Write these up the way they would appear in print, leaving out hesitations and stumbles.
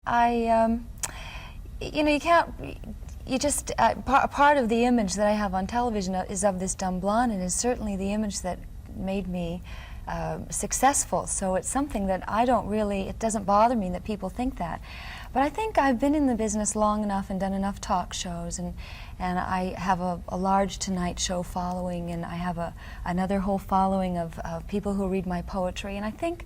You know, you can't, you just, part of the image that I have on television is of this dumb blonde, and is certainly the image that made me successful. So it's something that I don't really, it doesn't bother me that people think that. But I think I've been in the business long enough and done enough talk shows, and I have a large Tonight Show following, and I have another whole following of people who read my poetry. And I think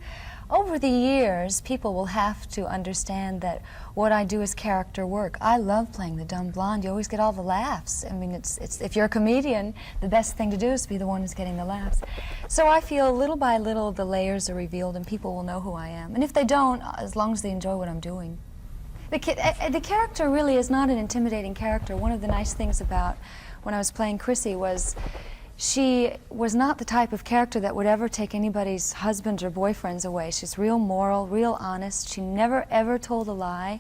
over the years, people will have to understand that what I do is character work. I love playing the dumb blonde. You always get all the laughs. I mean, it's if you're a comedian, the best thing to do is to be the one who's getting the laughs. So I feel little by little the layers are revealed and people will know who I am. And if they don't, as long as they enjoy what I'm doing. The character really is not an intimidating character. One of the nice things about when I was playing Chrissy was she was not the type of character that would ever take anybody's husbands or boyfriends away. She's real moral, real honest. She never ever told a lie,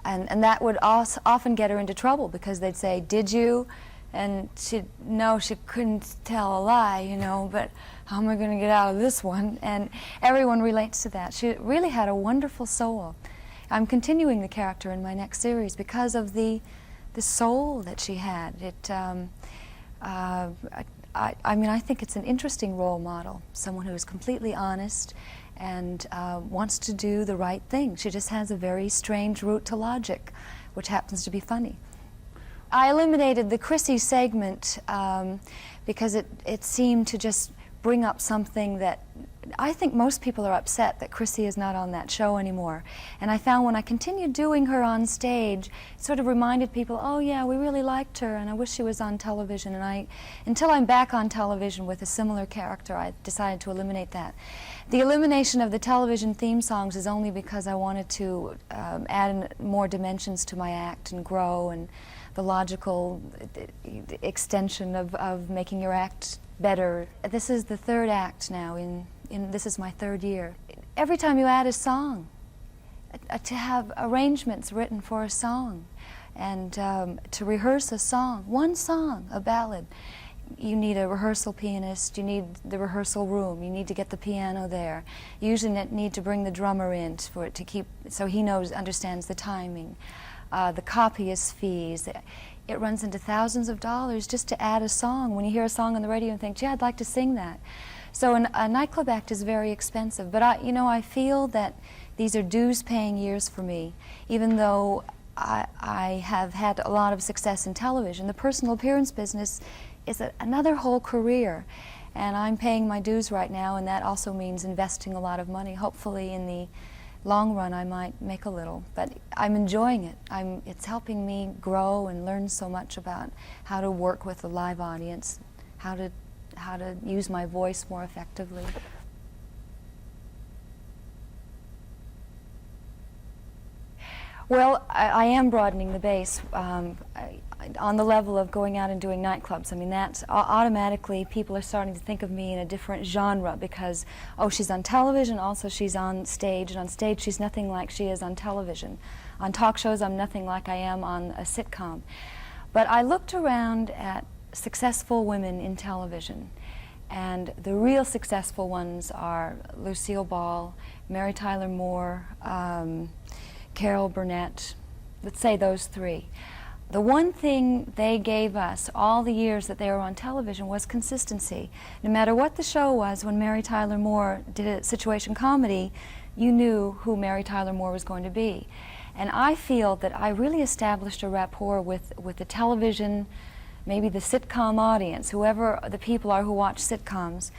and that would often get her into trouble because they'd say, "Did you?" And she couldn't tell a lie, you know, but how am I going to get out of this one? And everyone relates to that. She really had a wonderful soul. I'm continuing the character in my next series because of the soul that she had. I mean, I think it's an interesting role model, someone who is completely honest and wants to do the right thing. She just has a very strange route to logic, which happens to be funny. I eliminated the Chrissy segment because it seemed to just bring up something that I think most people are upset that Chrissy is not on that show anymore. And I found when I continued doing her on stage, it sort of reminded people, oh yeah, we really liked her and I wish she was on television. And until I'm back on television with a similar character, I decided to eliminate that. The elimination of the television theme songs is only because I wanted to add more dimensions to my act and grow, and the logical extension of making your act better. This is the third act now, this is my third year. Every time you add a song, to have arrangements written for a song, and to rehearse a song, one song, a ballad, you need a rehearsal pianist, you need the rehearsal room, you need to get the piano there. You usually need to bring the drummer in for it to keep, so he understands the timing. The copyist fees. It runs into thousands of dollars just to add a song. When you hear a song on the radio and think, gee, I'd like to sing that. So a nightclub act is very expensive. But I feel that these are dues-paying years for me, even though I have had a lot of success in television. The personal appearance business is another whole career. And I'm paying my dues right now, and that also means investing a lot of money. Hopefully in the long run I might make a little, but I'm enjoying it. It's helping me grow and learn so much about how to work with a live audience, how to use my voice more effectively. Well, I am broadening the base on the level of going out and doing nightclubs. I mean, that's automatically people are starting to think of me in a different genre because, oh, she's on television, also she's on stage, and on stage she's nothing like she is on television. On talk shows I'm nothing like I am on a sitcom. But I looked around at successful women in television, and the real successful ones are Lucille Ball, Mary Tyler Moore, Carol Burnett, let's say those three. The one thing they gave us all the years that they were on television was consistency. No matter what the show was, when Mary Tyler Moore did a situation comedy, you knew who Mary Tyler Moore was going to be. And I feel that I really established a rapport with the television, maybe the sitcom audience, whoever the people are who watch sitcoms,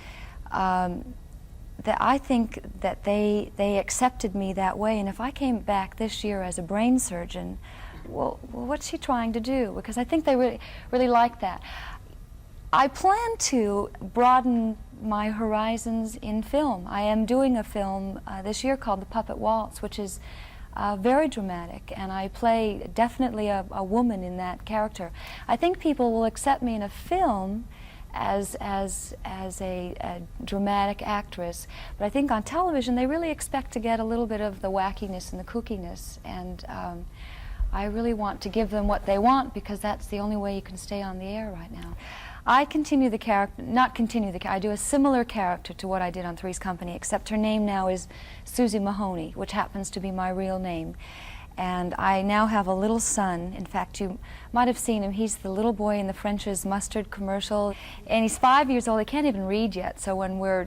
that I think that they accepted me that way. And if I came back this year as a brain surgeon, well, what's she trying to do? Because I think they really like that. I plan to broaden my horizons in film. I am doing a film this year called The Puppet Waltz, which is very dramatic, and I play definitely a woman in that character. I think people will accept me in a film as a dramatic actress, but I think on television they really expect to get a little bit of the wackiness and the kookiness, and I really want to give them what they want because that's the only way you can stay on the air right now. I continue the character, I do a similar character to what I did on Three's Company, except her name now is Susie Mahoney, which happens to be my real name. And I now have a little son. In fact, you might have seen him. He's the little boy in the French's Mustard commercial. And he's 5 years old. He can't even read yet. So when we're,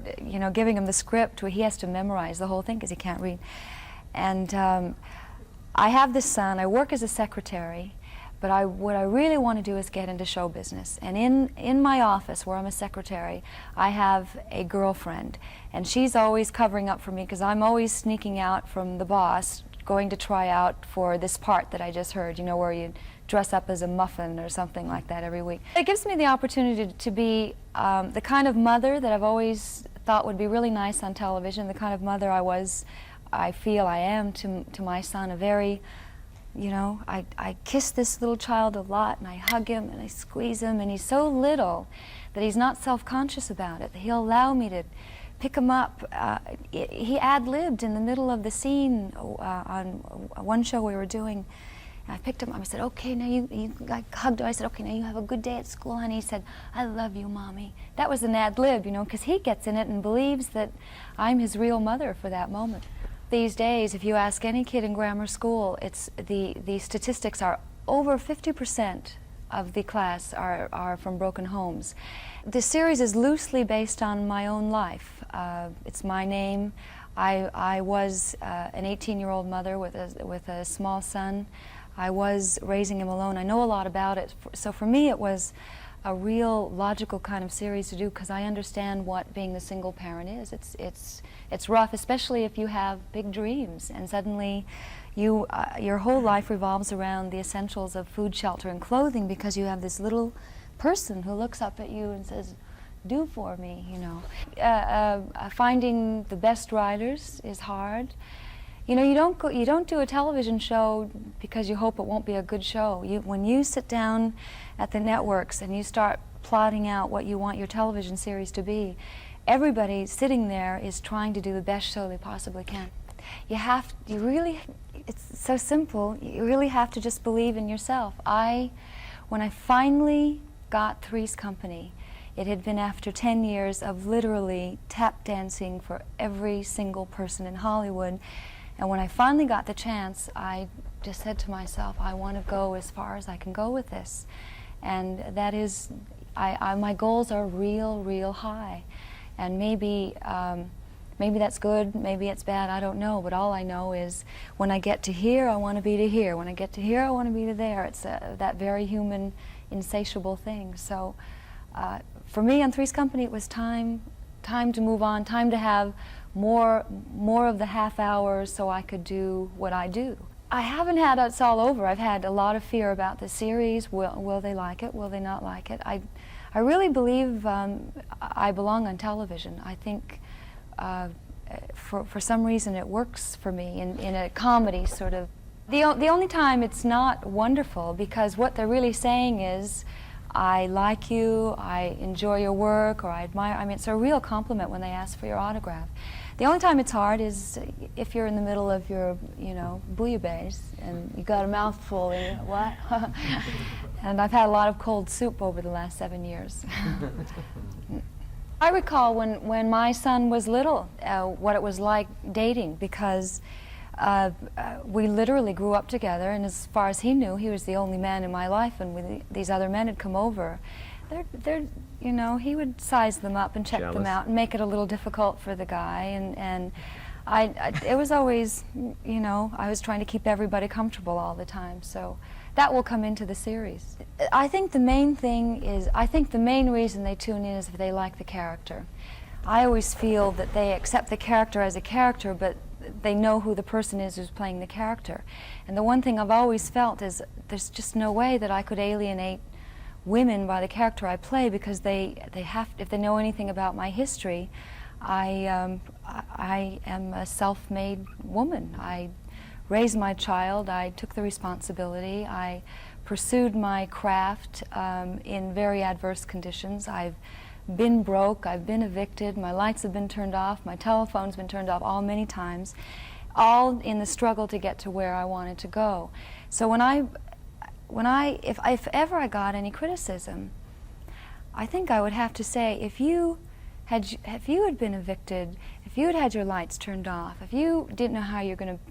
giving him the script, he has to memorize the whole thing because he can't read. And I have this son. I work as a secretary. But what I really want to do is get into show business. And in my office, where I'm a secretary, I have a girlfriend. And she's always covering up for me because I'm always sneaking out from the boss, going to try out for this part that I just heard, where you dress up as a muffin or something like that every week. It gives me the opportunity to be the kind of mother that I've always thought would be really nice on television, the kind of mother I feel I am to my son, a very, I kiss this little child a lot, and I hug him and I squeeze him, and he's so little that he's not self-conscious about it. He'll allow me to pick him up. He ad-libbed in the middle of the scene on one show we were doing. And I picked him up. I said, "Okay, now I hugged him. I said, "Okay, now you have a good day at school." And he said, "I love you, Mommy." That was an ad-lib, because he gets in it and believes that I'm his real mother for that moment. These days, if you ask any kid in grammar school, it's the statistics are over 50% of the class are from broken homes. The series is loosely based on my own life. It's my name. I was an 18-year-old mother with a small son. I was raising him alone. I know a lot about it. So for me, it was a real logical kind of series to do because I understand what being the single parent is. It's rough, especially if you have big dreams and suddenly your whole life revolves around the essentials of food, shelter, and clothing because you have this little person who looks up at you and says, "Do for me," Finding the best writers is hard. You don't do a television show because you hope it won't be a good show. When you sit down at the networks and you start plotting out what you want your television series to be, everybody sitting there is trying to do the best show they possibly can. It's so simple. You really have to just believe in yourself. When I finally got Three's Company, it had been after 10 years of literally tap dancing for every single person in Hollywood. And when I finally got the chance, I just said to myself, I want to go as far as I can go with this. And that is, my goals are real high. And maybe that's good, maybe it's bad, I don't know. But all I know is when I get to here, I want to be to here. When I get to here, I want to be to there. It's that very human, insatiable thing. So for me on Three's Company, it was time to move on, time to have more of the half hours so I could do what I do. I haven't had it's all over. I've had a lot of fear about the series. Will they like it? Will they not like it? I really believe I belong on television. I think for some reason it works for me in a comedy sort of. The only time it's not wonderful, because what they're really saying is, I like you, I enjoy your work, or I admire. I mean, it's a real compliment when they ask for your autograph. The only time it's hard is if you're in the middle of your, bouillabaisse and you got a mouthful and what? And I've had a lot of cold soup over the last 7 years. I recall when my son was little, what it was like dating, because we literally grew up together, and as far as he knew, he was the only man in my life, and when these other men had come over, he would size them up and check them out and make it a little difficult for the guy, and it was always, I was trying to keep everybody comfortable all the time, so that will come into the series. I think the main reason they tune in is if they like the character. I always feel that they accept the character as a character, but they know who the person is who's playing the character. And the one thing I've always felt is there's just no way that I could alienate women by the character I play, because they have, if they know anything about my history, I am a self-made woman. I raised my child, I took the responsibility, I pursued my craft in very adverse conditions. I've been broke, I've been evicted, my lights have been turned off, my telephone's been turned off many times, all in the struggle to get to where I wanted to go. So if ever I got any criticism, I think I would have to say, if you had been evicted, if you had your lights turned off, if you didn't know how you're going to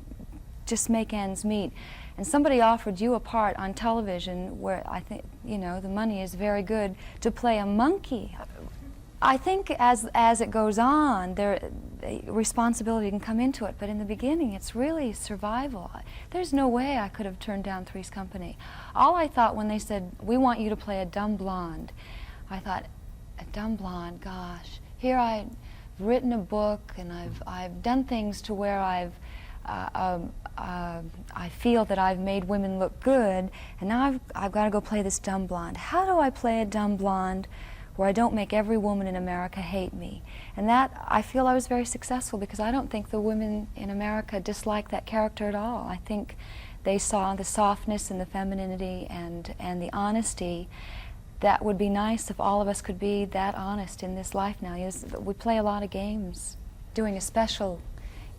just make ends meet, and somebody offered you a part on television where I think, you know, the money is very good, to play a monkey. I think as it goes on, responsibility can come into it, but in the beginning it's really survival. There's no way I could have turned down Three's Company. All I thought when they said, we want you to play a dumb blonde, I thought, a dumb blonde, gosh. Here I've written a book and I've done things to where I feel that I've made women look good, and now I've got to go play this dumb blonde. How do I play a dumb blonde where I don't make every woman in America hate me? And that, I feel I was very successful, because I don't think the women in America dislike that character at all. I think they saw the softness and the femininity and the honesty. That would be nice if all of us could be that honest in this life now. We play a lot of games. Doing a special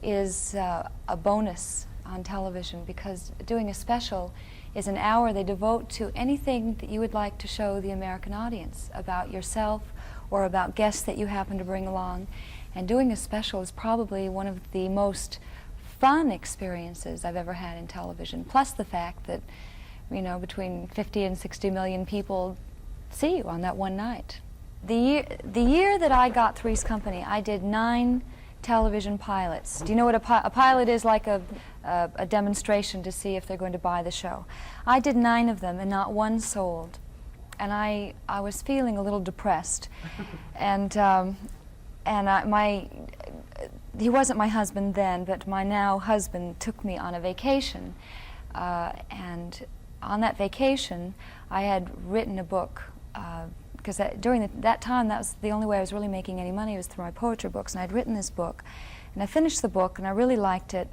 is a bonus on television, because doing a special is an hour they devote to anything that you would like to show the American audience about yourself or about guests that you happen to bring along. And doing a special is probably one of the most fun experiences I've ever had in television, plus the fact that, you know, between 50 and 60 million people see you on that one night. The year that I got Three's Company, I did 9 television pilots. Do you know what a pilot is? Like a demonstration to see if they're going to buy the show. I did 9 of them and not one sold. And I was feeling a little depressed. And he wasn't my husband then, but my now husband took me on a vacation. And on that vacation, I had written a book, because during that time, that was the only way I was really making any money, was through my poetry books. And I'd written this book, and I finished the book, and I really liked it.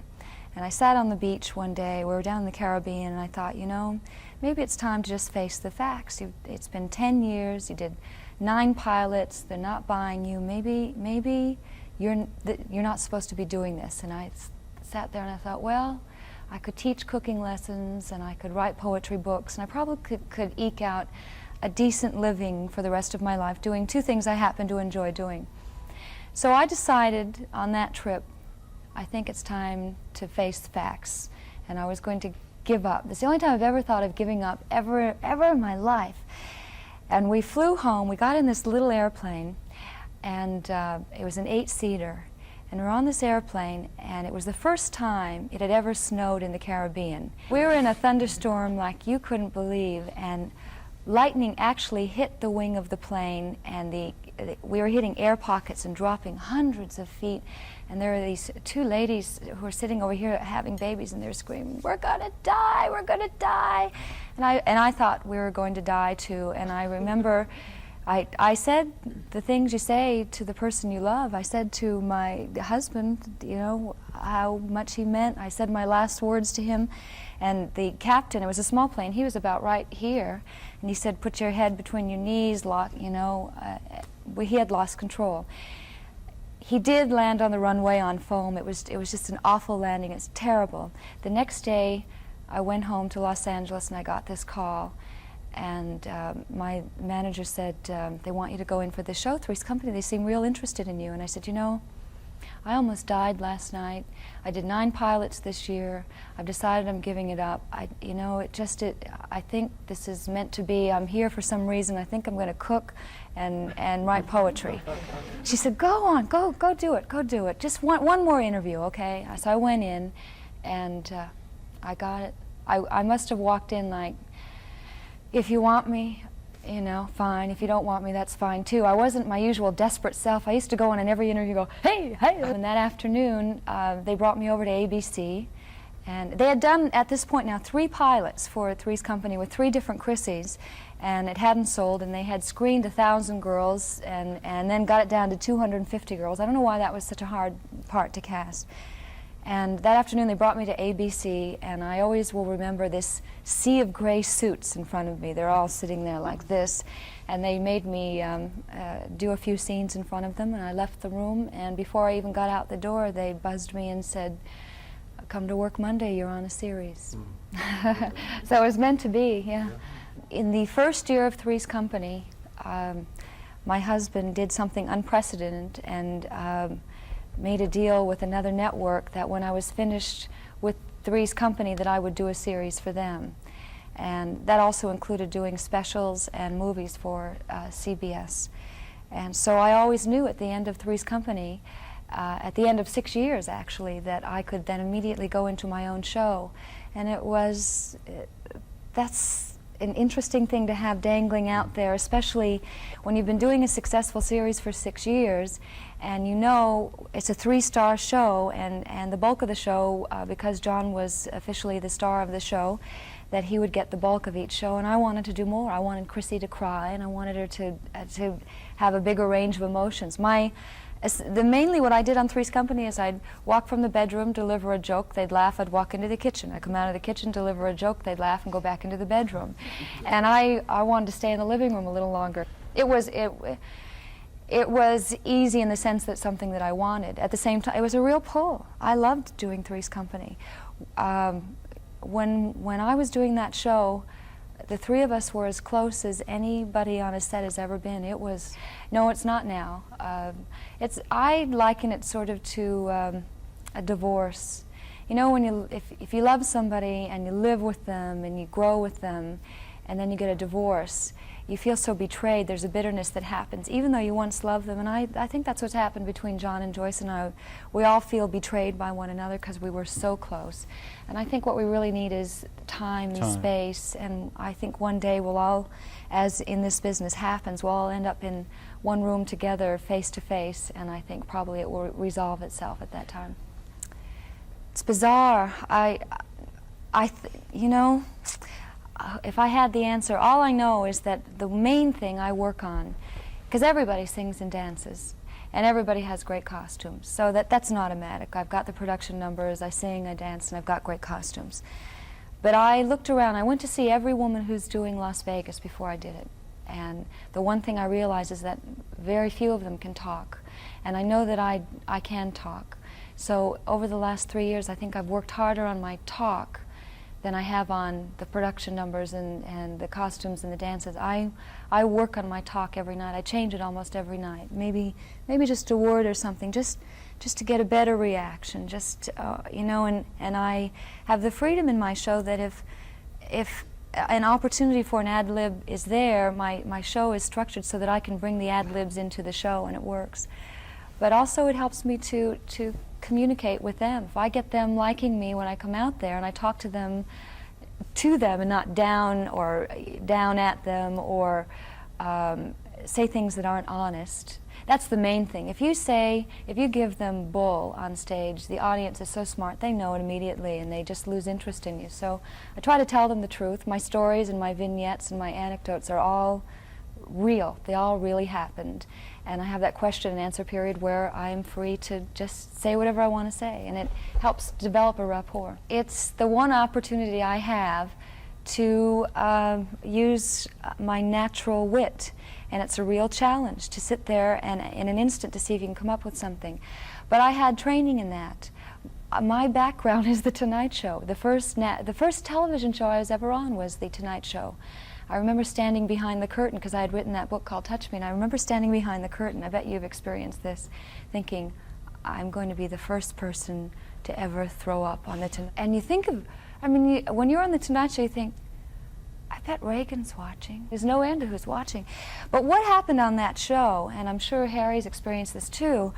And I sat on the beach one day, we were down in the Caribbean, and I thought, you know, maybe it's time to just face the facts. It's been 10 years, you did 9 pilots, they're not buying you, maybe you're not supposed to be doing this. And I sat there and I thought, well, I could teach cooking lessons, and I could write poetry books, and I probably could eke out a decent living for the rest of my life doing 2 things I happen to enjoy doing. So I decided on that trip, I think it's time to face the facts, and I was going to give up. It's the only time I've ever thought of giving up ever in my life. And we flew home, we got in this little airplane, and it was an 8-seater. And we're on this airplane, and it was the first time it had ever snowed in the Caribbean. We were in a thunderstorm like you couldn't believe, and lightning actually hit the wing of the plane, and we were hitting air pockets and dropping hundreds of feet. And there were these 2 ladies who were sitting over here having babies, and they're screaming, "We're gonna die, we're gonna die." And I thought we were going to die too. And I remember I said the things you say to the person you love. I said to my husband, you know, how much he meant. I said my last words to him. And the captain, it was a small plane, he was about right here, and he said, "Put your head between your knees, lock," you know. He had lost control. He did land on the runway on foam. It was just an awful landing. It's terrible. The next day, I went home to Los Angeles, and I got this call. And my manager said, they want you to go in for this show, Three's Company. They seem real interested in you. And I said, you know, I almost died last night. I did 9 pilots this year. I've decided I'm giving it up. I think this is meant to be. I'm here for some reason. I think I'm going to cook and write poetry. She said, go on, go do it, go do it. Just one more interview, okay? So I went in, and I got it. I must have walked in like, if you want me, you know, fine. If you don't want me, that's fine too. I wasn't my usual desperate self. I used to go on in every interview, go, hey, hey. And that afternoon, they brought me over to ABC. And they had done, at this point now, 3 pilots for Three's Company with 3 different Chrissies. And it hadn't sold, and they had screened 1,000 girls and then got it down to 250 girls. I don't know why that was such a hard part to cast. And that afternoon they brought me to ABC, and I always will remember this sea of gray suits in front of me. They're all sitting there like this, and they made me do a few scenes in front of them, and I left the room, and before I even got out the door, they buzzed me and said, come to work Monday, you're on a series. So it was meant to be, yeah. In the first year of Three's Company, my husband did something unprecedented and made a deal with another network that when I was finished with Three's Company that I would do a series for them. And that also included doing specials and movies for CBS. And so I always knew at the end of Three's Company, at the end of 6 years actually, that I could then immediately go into my own show. And it was, that's an interesting thing to have dangling out there, especially when you've been doing a successful series for 6 years and you know it's a 3-star show, and the bulk of the show, because John was officially the star of the show, that he would get the bulk of each show, and I wanted to do more. I wanted Chrissy to cry, and I wanted her to have a bigger range of emotions. Mainly what I did on Three's Company is I'd walk from the bedroom, deliver a joke, they'd laugh, I'd walk into the kitchen. I'd come out of the kitchen, deliver a joke, they'd laugh, and go back into the bedroom. And I wanted to stay in the living room a little longer. It was easy in the sense that something that I wanted. At the same time, it was a real pull. I loved doing Three's Company. When I was doing that show, the three of us were as close as anybody on a set has ever been. It was, no, it's not now. I liken it sort of to a divorce. You know, when if you love somebody and you live with them and you grow with them, and then you get a divorce, you feel so betrayed. There's a bitterness that happens, even though you once loved them. And I think that's what's happened between John and Joyce and I. We all feel betrayed by one another because we were so close. And I think what we really need is time and space. And I think one day we'll all, as in this business happens, we'll all end up in one room together, face to face. And I think probably it will resolve itself at that time. It's bizarre. You know, if I had the answer, all I know is that the main thing I work on, because everybody sings and dances, and everybody has great costumes, so that's not automatic. I've got the production numbers, I sing, I dance, and I've got great costumes. But I looked around, I went to see every woman who's doing Las Vegas before I did it, and the one thing I realized is that very few of them can talk, and I know that I can talk. So over the last 3 years, I think I've worked harder on my talk than I have on the production numbers and the costumes and the dances. I work on my talk every night. I change it almost every night. Maybe just a word or something, just to get a better reaction. You know, and I have the freedom in my show that if an opportunity for an ad lib is there, my show is structured so that I can bring the ad libs into the show and it works. But also it helps me to communicate with them. If I get them liking me when I come out there and I talk to them and not down at them or say things that aren't honest. That's the main thing. If you give them bull on stage, the audience is so smart, they know it immediately and they just lose interest in you. So I try to tell them the truth. My stories and my vignettes and my anecdotes are all real. They all really happened. And I have that question and answer period where I'm free to just say whatever I want to say, and it helps develop a rapport. It's the one opportunity I have to use my natural wit, and it's a real challenge to sit there and in an instant to see if you can come up with something. But I had training in that. My background is The Tonight Show. The first television show I was ever on was The Tonight Show. I remember standing behind the curtain, because I had written that book called Touch Me, and I remember standing behind the curtain, I bet you've experienced this, thinking, I'm going to be the first person to ever throw up on the Tonight. And you think of, when you're on the Tonight Show, you think, I bet Reagan's watching. There's no end to who's watching. But what happened on that show, and I'm sure Harry's experienced this too,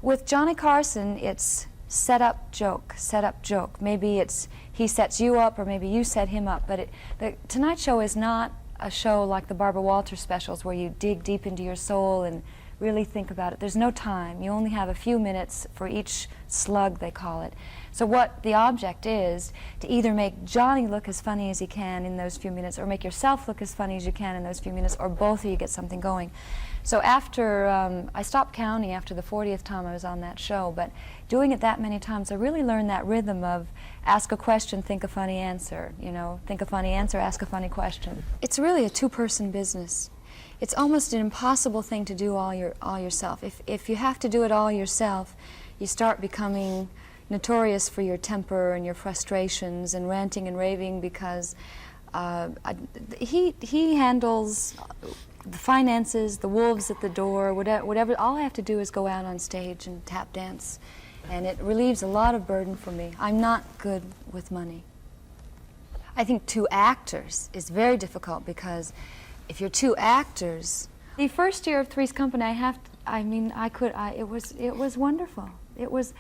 with Johnny Carson, it's set up, joke, set up, joke. Maybe it's he sets you up or maybe you set him up. But the Tonight Show is not a show like the Barbara Walters specials where you dig deep into your soul and really think about it. There's no time. You only have a few minutes for each slug, they call it. So what the object is to either make Johnny look as funny as he can in those few minutes or make yourself look as funny as you can in those few minutes, or both of you get something going. So after, I stopped counting after the 40th time I was on that show, but doing it that many times, I really learned that rhythm of ask a question, think a funny answer, you know, think a funny answer, ask a funny question. It's really a two-person business. It's almost an impossible thing to do all yourself. If you have to do it all yourself, you start becoming notorious for your temper and your frustrations and ranting and raving, because he handles the finances, the wolves at the door, whatever. All I have to do is go out on stage and tap dance, And it relieves a lot of burden for me. I'm not good with money. I think two actors is very difficult because if you're two actors, the first year of Three's Company, it was wonderful. It was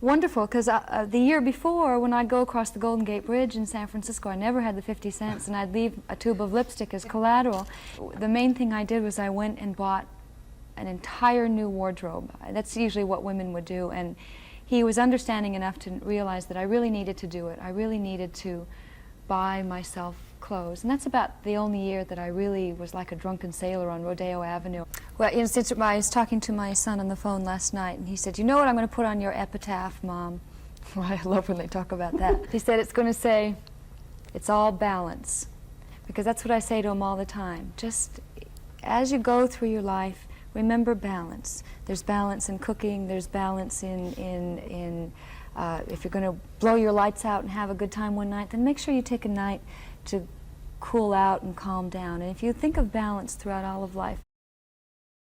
wonderful because the year before, when I'd go across the Golden Gate Bridge in San Francisco, I never had the 50 cents, and I'd leave a tube of lipstick as collateral. The main thing I did was I went and bought an entire new wardrobe. That's usually what women would do, and he was understanding enough to realize that I really needed to do it. I really needed to buy myself clothes, and that's about the only year that I really was like a drunken sailor on Rodeo Avenue. Well, you know, since I was talking to my son on the phone last night, and he said, "You know what I'm going to put on your epitaph, Mom?" Well, I love when they talk about that. He said it's going to say, "It's all balance," because that's what I say to him all the time. Just as you go through your life, remember balance. There's balance in cooking. There's balance in if you're going to blow your lights out and have a good time one night, then make sure you take a night to cool out and calm down. And if you think of balance throughout all of life,